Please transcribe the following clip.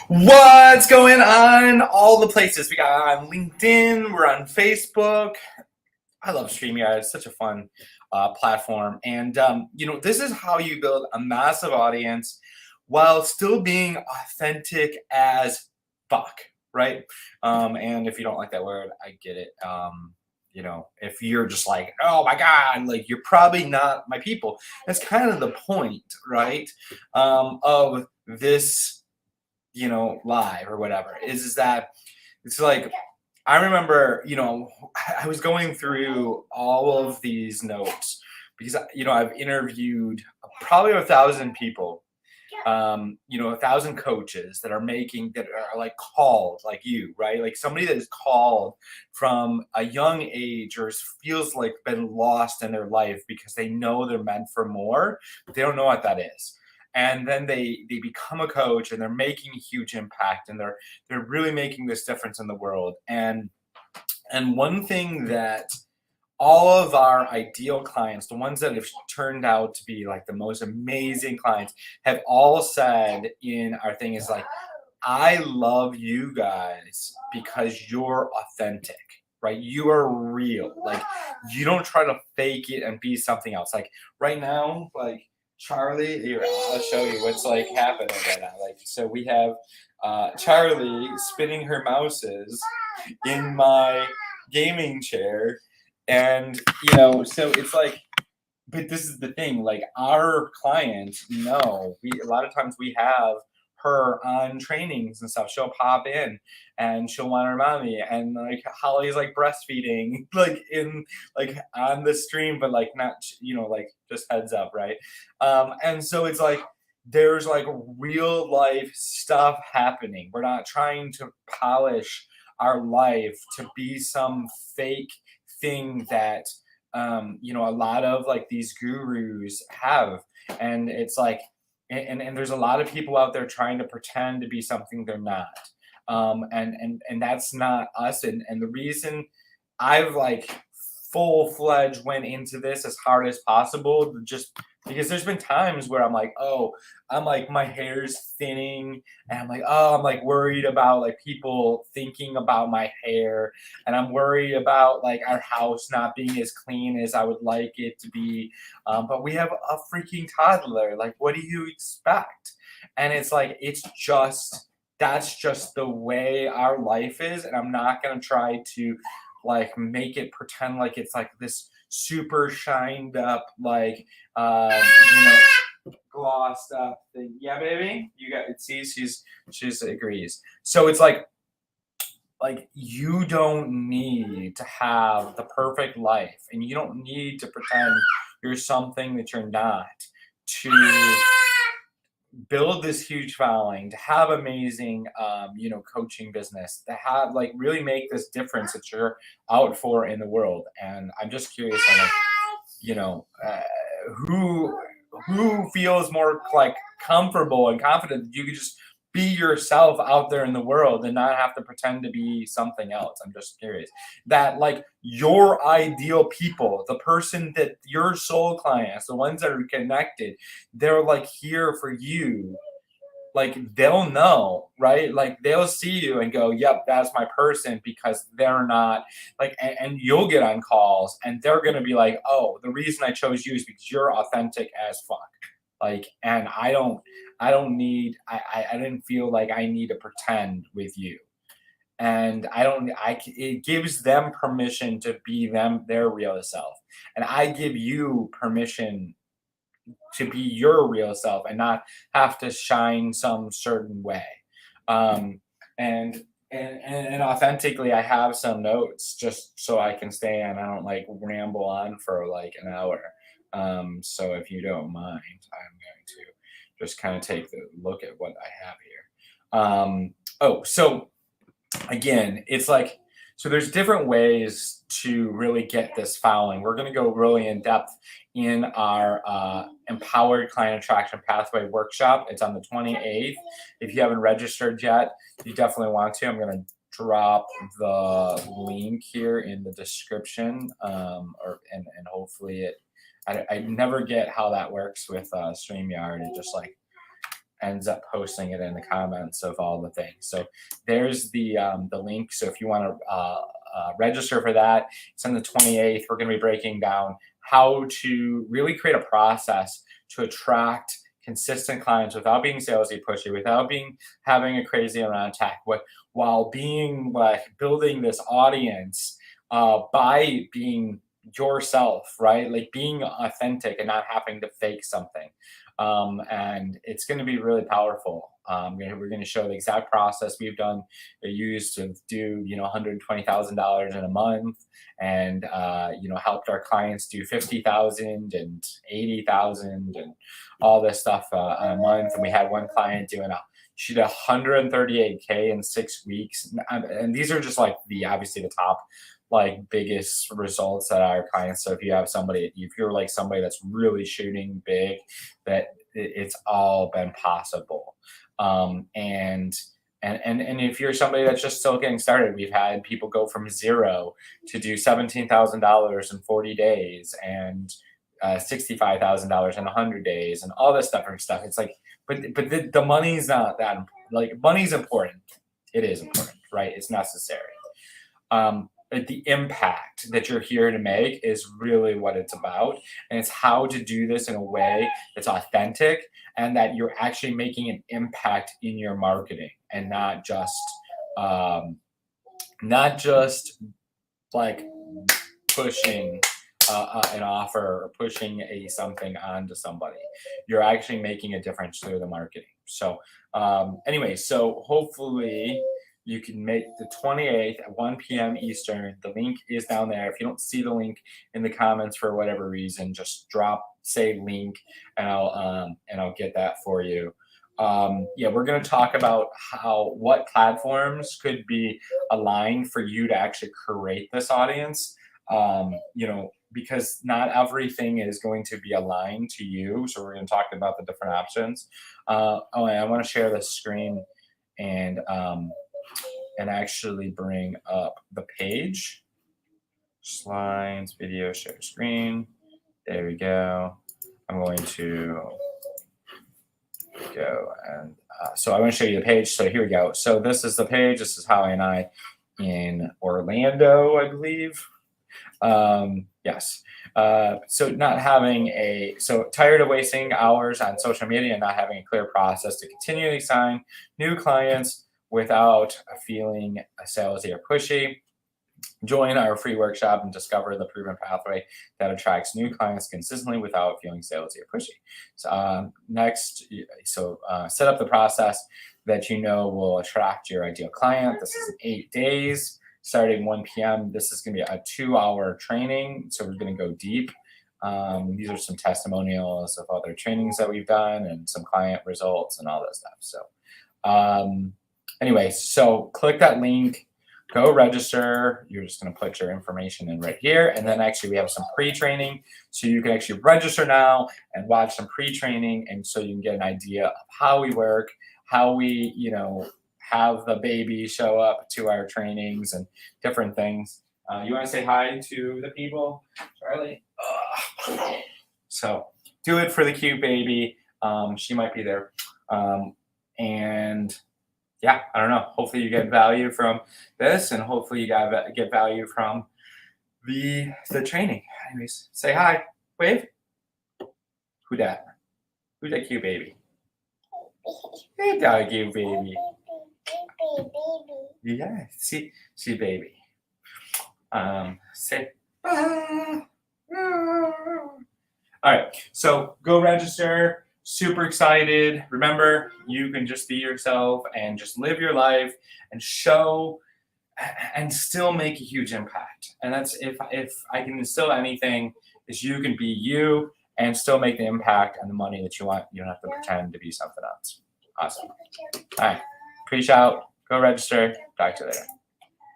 What's going on? All the places. We got on LinkedIn, we're on Facebook. I love StreamYard. It's such a fun platform. And, this is how you build a massive audience while still being authentic as fuck, right? And if you don't like that word, I get it. If you're just like, oh my God, like you're probably not my people. That's kind of the point, right? Of this live or whatever is that it's like I remember, I was going through all of these notes because I've interviewed probably 1,000 people, 1,000 coaches that are like called like you, right? Like somebody that is called from a young age or feels like been lost in their life because they know they're meant for more, but they don't know what that is. And then they become a coach and they're making a huge impact and they're really making this difference in the world. And one thing that all of our ideal clients, the ones that have turned out to be like the most amazing clients, have all said in our thing is like, I love you guys because you're authentic, right? You are real. Like you don't try to fake it and be something else. Like right now, like Charlie, here, I'll show you what's like happening right now. Like, so we have Charlie spinning her mouses in my gaming chair. And, so it's like, but this is the thing, like our clients know a lot of times we have her on trainings and stuff. She'll pop in and she'll want to remind me. And like Holly's like breastfeeding, like in like on the stream, but like not, like just heads up, right? And so it's like there's like real life stuff happening. We're not trying to polish our life to be some fake thing that a lot of like these gurus have. And it's like and there's a lot of people out there trying to pretend to be something they're not. And that's not us. And the reason I've like full-fledged went into this as hard as possible just because there's been times where I'm like, oh, I'm like my hair's thinning and I'm like, oh, I'm like worried about like people thinking about my hair, and I'm worried about like our house not being as clean as I would like it to be. But we have a freaking toddler. Like, what do you expect? And it's like, that's just the way our life is. And I'm not going to try to like make it pretend like it's like this super shined up, like, glossed up thing. Yeah, baby, you got it. See, she's agrees. So it's like you don't need to have the perfect life and you don't need to pretend you're something that you're not to build this huge following, to have amazing coaching business, to have like really make this difference that you're out for in the world. And I'm just curious on like, who feels more like comfortable and confident that you could just be yourself out there in the world and not have to pretend to be something else. I'm just curious that like your ideal people, the person that your soul clients, the ones that are connected, they're like here for you. Like they'll know, right? Like they'll see you and go, yep, that's my person, because they're not like, and you'll get on calls and they're going to be like, oh, the reason I chose you is because you're authentic as fuck. Like, and I didn't feel like I need to pretend with you. And it gives them permission to be their real self. And I give you permission to be your real self and not have to shine some certain way. Um, and authentically, I have some notes just so I can stay and I don't like ramble on for like an hour. So if you don't mind, I'm going to just kind of take a look at what I have here. So again, it's like, so there's different ways to really get this following. We're going to go really in depth in our Empowered Client Attraction Pathway workshop. It's on the 28th. If you haven't registered yet, you definitely want to. I'm going to drop the link here in the description, and hopefully I never get how that works with StreamYard. It just like ends up posting it in the comments of all the things. So there's the link. So if you want to register for that, it's on the 28th. We're going to be breaking down how to really create a process to attract consistent clients without being salesy pushy, without being having a crazy amount of tech, while being like building this audience by being yourself, right? Like being authentic and not having to fake something. And it's going to be really powerful. We're going to show the exact process we've done. We used to do, $120,000 in a month, and helped our clients do 50,000 and 80,000 and all this stuff a month. And we had one client doing she did 138K in 6 weeks, and these are just like obviously the top like biggest results that our clients. So if you're like somebody that's really shooting big, that it's all been possible. And if you're somebody that's just still getting started, we've had people go from zero to do $17,000 in 40 days and $65,000 in 100 days and all this different stuff. It's like, but the money's not that, like, money's important. It is important, right? It's necessary. But the impact that you're here to make is really what it's about. And it's how to do this in a way that's authentic and that you're actually making an impact in your marketing, and not just like pushing an offer or pushing something onto somebody. You're actually making a difference through the marketing. So anyway, so hopefully you can make the 28th at 1 p.m. Eastern. The link is down there. If you don't see the link in the comments for whatever reason, just say link, and I'll get that for you. We're going to talk about what platforms could be aligned for you to actually create this audience. Because not everything is going to be aligned to you. So we're going to talk about the different options. And I want to share the screen and actually bring up the page. Slides, video, share screen. There we go. I'm going to go and so I want to show you the page. So here we go. So this is the page. This is Howie and I in Orlando, I believe. Yes. So tired of wasting hours on social media and not having a clear process to continually sign new clients without feeling salesy or pushy. Join our free workshop and discover the proven pathway that attracts new clients consistently without feeling salesy or pushy. So set up the process that will attract your ideal client. This is 8 days. Starting 1 p.m. This is going to be a 2-hour training, so we're going to go deep. These are some testimonials of other trainings that we've done and some client results and all that stuff. So anyway, so click that link, go register. You're just going to put your information in right here. And then actually we have some pre-training, so you can actually register now and watch some pre-training, and so you can get an idea of how we work, how we, have the baby show up to our trainings and different things. You want to say hi to the people, Charlie? So do it for the cute baby. She might be there. And yeah, I don't know. Hopefully you get value from this, and hopefully you get value from the training. Anyways, say hi. Wave. Who that? Who's that cute baby? Hey, that cute baby. Yeah, see, baby. Say bye. All right, so go register. Super excited. Remember, you can just be yourself and just live your life and show and still make a huge impact. And that's if I can instill anything, is you can be you and still make the impact and the money that you want. You don't have to pretend to be something else. Awesome. All right. Preach out. Go register. Talk to you later.